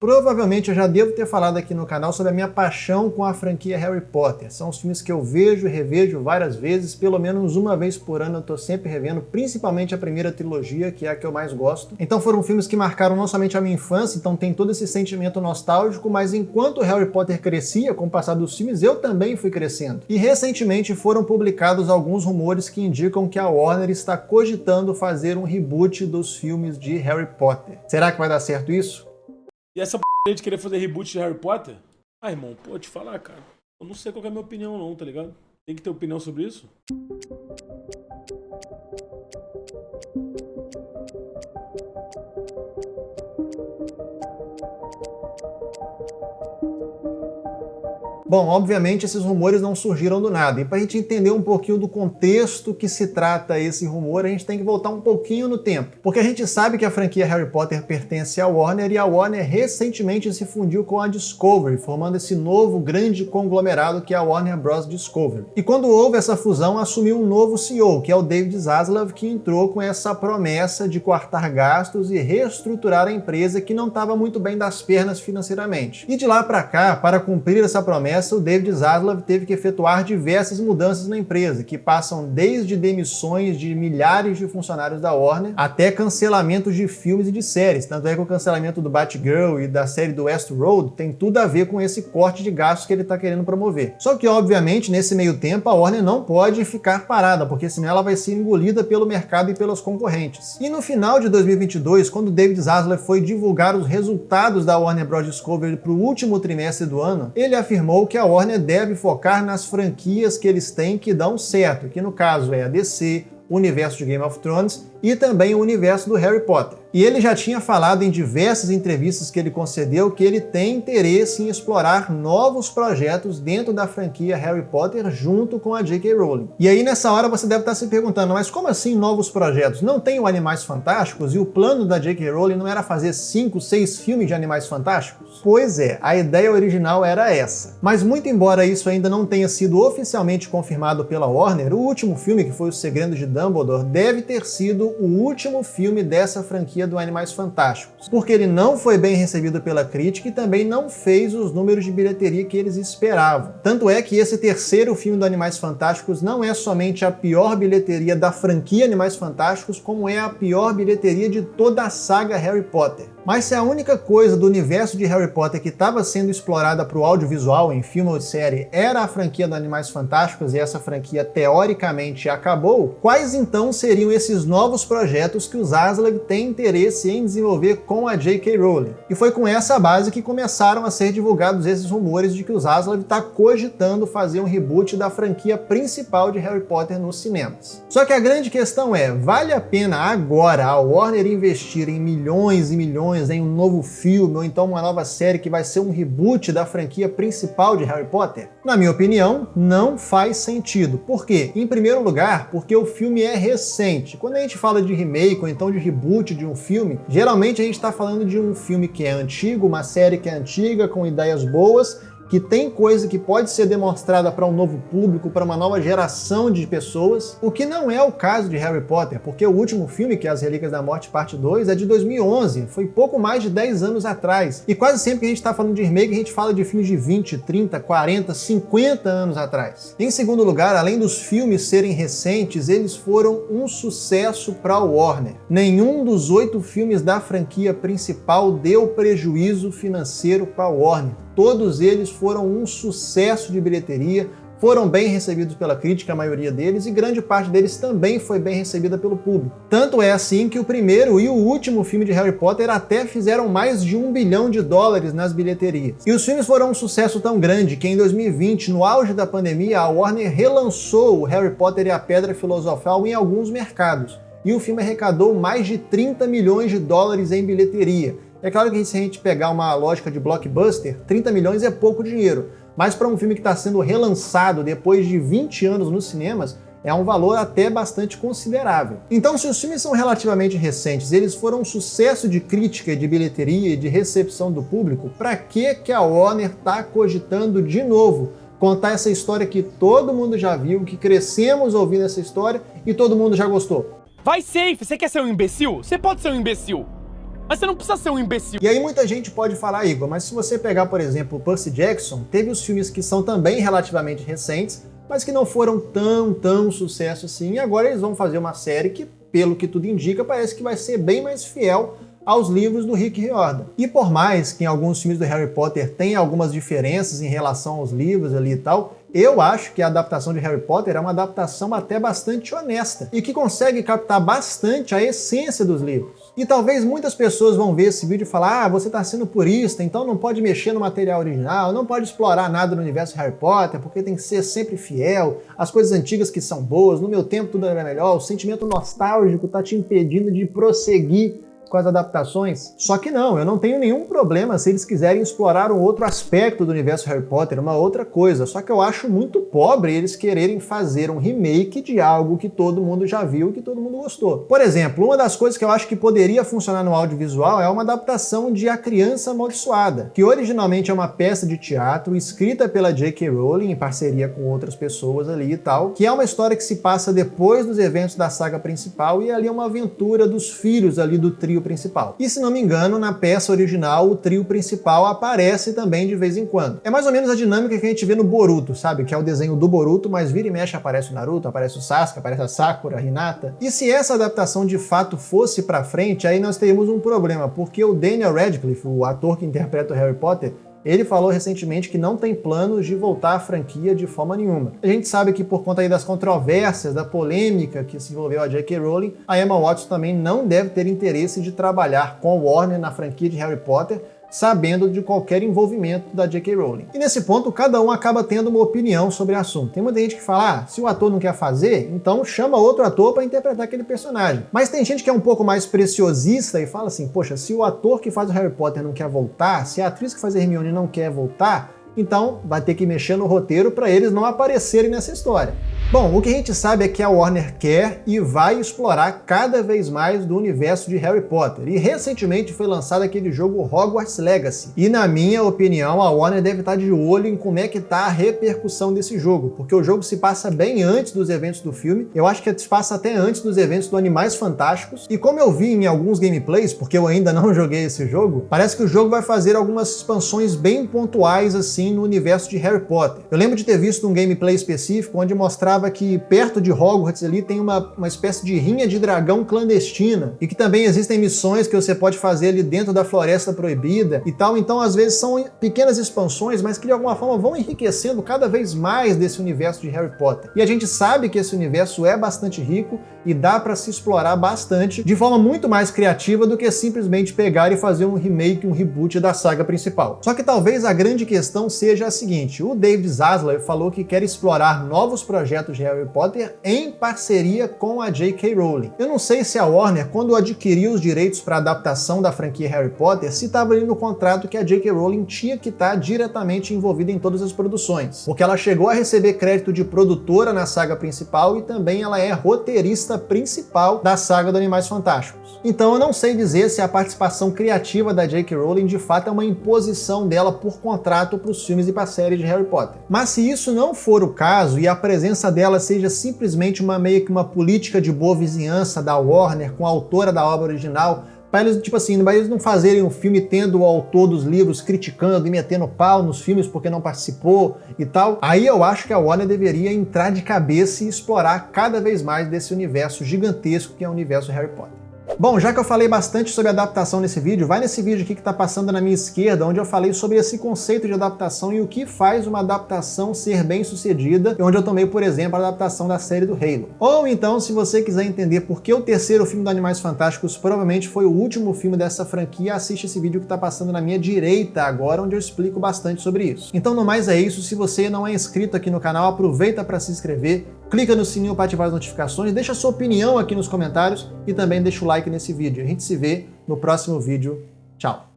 Provavelmente eu já devo ter falado aqui no canal sobre a minha paixão com a franquia Harry Potter. São os filmes que eu vejo e revejo várias vezes, pelo menos uma vez por ano eu tô sempre revendo, principalmente a primeira trilogia, que é a que eu mais gosto. Então foram filmes que marcaram não somente a minha infância, então tem todo esse sentimento nostálgico, mas enquanto Harry Potter crescia, com o passar dos filmes, eu também fui crescendo. E recentemente foram publicados alguns rumores que indicam que a Warner está cogitando fazer um reboot dos filmes de Harry Potter. Será que vai dar certo isso? E essa p de querer fazer reboot de Harry Potter? Ah, irmão, pô, te falar, cara. Eu não sei qual é a minha opinião não, tá ligado? Tem que ter opinião sobre isso? Bom, obviamente esses rumores não surgiram do nada, e para a gente entender um pouquinho do contexto que se trata esse rumor, a gente tem que voltar um pouquinho no tempo. Porque a gente sabe que a franquia Harry Potter pertence à Warner, e a Warner recentemente se fundiu com a Discovery, formando esse novo grande conglomerado que é a Warner Bros. Discovery. E quando houve essa fusão, assumiu um novo CEO, que é o David Zaslav, que entrou com essa promessa de cortar gastos e reestruturar a empresa que não estava muito bem das pernas financeiramente. E de lá para cá, para cumprir essa promessa, o David Zaslav teve que efetuar diversas mudanças na empresa, que passam desde demissões de milhares de funcionários da Warner até cancelamentos de filmes e de séries. Tanto é que o cancelamento do Batgirl e da série do Westworld tem tudo a ver com esse corte de gastos que ele está querendo promover. Só que, obviamente, nesse meio tempo, a Warner não pode ficar parada, porque senão ela vai ser engolida pelo mercado e pelos concorrentes. E no final de 2022, quando o David Zaslav foi divulgar os resultados da Warner Bros. Discovery para o último trimestre do ano, ele afirmou que a Warner deve focar nas franquias que eles têm que dão certo, que no caso é a DC, o universo de Game of Thrones e também o universo do Harry Potter. E ele já tinha falado em diversas entrevistas que ele concedeu que ele tem interesse em explorar novos projetos dentro da franquia Harry Potter junto com a J.K. Rowling. E aí nessa hora você deve estar se perguntando, mas como assim novos projetos? Não tem o Animais Fantásticos e o plano da J.K. Rowling não era fazer 5, 6 filmes de Animais Fantásticos? Pois é, a ideia original era essa. Mas muito embora isso ainda não tenha sido oficialmente confirmado pela Warner, o último filme, que foi O Segredo de Dumbledore, deve ter sido o último filme dessa franquia do Animais Fantásticos, porque ele não foi bem recebido pela crítica e também não fez os números de bilheteria que eles esperavam. Tanto é que esse terceiro filme do Animais Fantásticos não é somente a pior bilheteria da franquia Animais Fantásticos, como é a pior bilheteria de toda a saga Harry Potter. Mas se a única coisa do universo de Harry Potter que estava sendo explorada para o audiovisual em filme ou série era a franquia do Animais Fantásticos e essa franquia teoricamente acabou, quais então seriam esses novos projetos que o Zaslav tem interesse em desenvolver com a J.K. Rowling? E foi com essa base que começaram a ser divulgados esses rumores de que o Zaslav está cogitando fazer um reboot da franquia principal de Harry Potter nos cinemas. Só que a grande questão é, vale a pena agora a Warner investir em milhões e milhões em um novo filme ou então uma nova série que vai ser um reboot da franquia principal de Harry Potter? Na minha opinião, não faz sentido. Por quê? Em primeiro lugar, porque o filme é recente. Quando a gente fala de remake ou então de reboot de um filme, geralmente a gente está falando de um filme que é antigo, uma série que é antiga, com ideias boas, que tem coisa que pode ser demonstrada para um novo público, para uma nova geração de pessoas, o que não é o caso de Harry Potter, porque o último filme, que é As Relíquias da Morte Parte 2, é de 2011, foi pouco mais de 10 anos atrás. E quase sempre que a gente está falando de remake, a gente fala de filmes de 20, 30, 40, 50 anos atrás. Em segundo lugar, além dos filmes serem recentes, eles foram um sucesso para a Warner. Nenhum dos 8 filmes da franquia principal deu prejuízo financeiro para a Warner. Todos eles foram um sucesso de bilheteria, foram bem recebidos pela crítica, a maioria deles, e grande parte deles também foi bem recebida pelo público. Tanto é assim que o primeiro e o último filme de Harry Potter até fizeram mais de $1 bilhão nas bilheterias. E os filmes foram um sucesso tão grande que em 2020, no auge da pandemia, a Warner relançou o Harry Potter e a Pedra Filosofal em alguns mercados. E o filme arrecadou mais de $30 milhões em bilheteria. É claro que se a gente pegar uma lógica de blockbuster, 30 milhões é pouco dinheiro, mas para um filme que está sendo relançado depois de 20 anos nos cinemas, é um valor até bastante considerável. Então, se os filmes são relativamente recentes, eles foram um sucesso de crítica, de bilheteria e de recepção do público, para que a Warner está cogitando de novo contar essa história que todo mundo já viu, que crescemos ouvindo essa história e todo mundo já gostou? Vai safe! Você quer ser um imbecil? Você pode ser um imbecil! Mas você não precisa ser um imbecil. E aí muita gente pode falar, Igor, mas se você pegar, por exemplo, o Percy Jackson, teve os filmes que são também relativamente recentes, mas que não foram tão sucesso assim, e agora eles vão fazer uma série que, pelo que tudo indica, parece que vai ser bem mais fiel aos livros do Rick Riordan. E por mais que em alguns filmes do Harry Potter tenha algumas diferenças em relação aos livros ali e tal, eu acho que a adaptação de Harry Potter é uma adaptação até bastante honesta e que consegue captar bastante a essência dos livros. E talvez muitas pessoas vão ver esse vídeo e falar: ah, você está sendo purista, então não pode mexer no material original, não pode explorar nada no universo Harry Potter, porque tem que ser sempre fiel, as coisas antigas que são boas, no meu tempo tudo era melhor, o sentimento nostálgico está te impedindo de prosseguir com as adaptações. Só que não, eu não tenho nenhum problema se eles quiserem explorar um outro aspecto do universo Harry Potter, uma outra coisa, só que eu acho muito pobre eles quererem fazer um remake de algo que todo mundo já viu, que todo mundo gostou. Por exemplo, uma das coisas que eu acho que poderia funcionar no audiovisual é uma adaptação de A Criança Amaldiçoada, que originalmente é uma peça de teatro escrita pela J.K. Rowling em parceria com outras pessoas ali e tal, que é uma história que se passa depois dos eventos da saga principal e ali é uma aventura dos filhos ali do trio principal. E se não me engano, na peça original, o trio principal aparece também de vez em quando. É mais ou menos a dinâmica que a gente vê no Boruto, sabe? Que é o desenho do Boruto, mas vira e mexe aparece o Naruto, aparece o Sasuke, aparece a Sakura, a Hinata. E se essa adaptação de fato fosse pra frente, aí nós teríamos um problema, porque o Daniel Radcliffe, o ator que interpreta o Harry Potter, ele falou recentemente que não tem planos de voltar à franquia de forma nenhuma. A gente sabe que por conta aí das controvérsias, da polêmica que se envolveu a J.K. Rowling, a Emma Watson também não deve ter interesse de trabalhar com a Warner na franquia de Harry Potter, sabendo de qualquer envolvimento da J.K. Rowling. E nesse ponto, cada um acaba tendo uma opinião sobre o assunto. Tem muita gente que fala, se o ator não quer fazer, então chama outro ator para interpretar aquele personagem. Mas tem gente que é um pouco mais preciosista e fala assim, poxa, se o ator que faz o Harry Potter não quer voltar, se a atriz que faz a Hermione não quer voltar, então vai ter que mexer no roteiro para eles não aparecerem nessa história. Bom, o que a gente sabe é que a Warner quer e vai explorar cada vez mais do universo de Harry Potter. E recentemente foi lançado aquele jogo Hogwarts Legacy. E na minha opinião, a Warner deve estar de olho em como é que está a repercussão desse jogo, porque o jogo se passa bem antes dos eventos do filme. Eu acho que se passa até antes dos eventos do Animais Fantásticos. E como eu vi em alguns gameplays, porque eu ainda não joguei esse jogo, parece que o jogo vai fazer algumas expansões bem pontuais assim no universo de Harry Potter. Eu lembro de ter visto um gameplay específico onde mostrava que perto de Hogwarts ali tem uma espécie de rinha de dragão clandestina e que também existem missões que você pode fazer ali dentro da Floresta Proibida e tal. Então, às vezes, são pequenas expansões, mas que de alguma forma vão enriquecendo cada vez mais desse universo de Harry Potter. E a gente sabe que esse universo é bastante rico e dá para se explorar bastante de forma muito mais criativa do que simplesmente pegar e fazer um remake, um reboot da saga principal. Só que talvez a grande questão seja a seguinte: o David Zaslav falou que quer explorar novos projetos de Harry Potter em parceria com a J.K. Rowling. Eu não sei se a Warner, quando adquiriu os direitos para a adaptação da franquia Harry Potter, se estava ali no contrato que a J.K. Rowling tinha que estar diretamente envolvida em todas as produções, porque ela chegou a receber crédito de produtora na saga principal e também ela é roteirista principal da saga do Animais Fantásticos. Então eu não sei dizer se a participação criativa da J.K. Rowling de fato é uma imposição dela por contrato para os filmes e para a série de Harry Potter. Mas se isso não for o caso e a presença dela seja simplesmente meio que uma política de boa vizinhança da Warner com a autora da obra original, para eles, tipo assim, para eles não fazerem um filme tendo o autor dos livros criticando e metendo pau nos filmes porque não participou e tal, aí eu acho que a Warner deveria entrar de cabeça e explorar cada vez mais desse universo gigantesco que é o universo Harry Potter. Bom, já que eu falei bastante sobre adaptação nesse vídeo, vai nesse vídeo aqui que está passando na minha esquerda, onde eu falei sobre esse conceito de adaptação e o que faz uma adaptação ser bem sucedida, e onde eu tomei, por exemplo, a adaptação da série do Halo. Ou então, se você quiser entender por que o terceiro filme do Animais Fantásticos provavelmente foi o último filme dessa franquia, assiste esse vídeo que está passando na minha direita agora, onde eu explico bastante sobre isso. Então, no mais é isso. Se você não é inscrito aqui no canal, aproveita para se inscrever, clica no sininho para ativar as notificações, deixa sua opinião aqui nos comentários e também deixa o like nesse vídeo. A gente se vê no próximo vídeo. Tchau!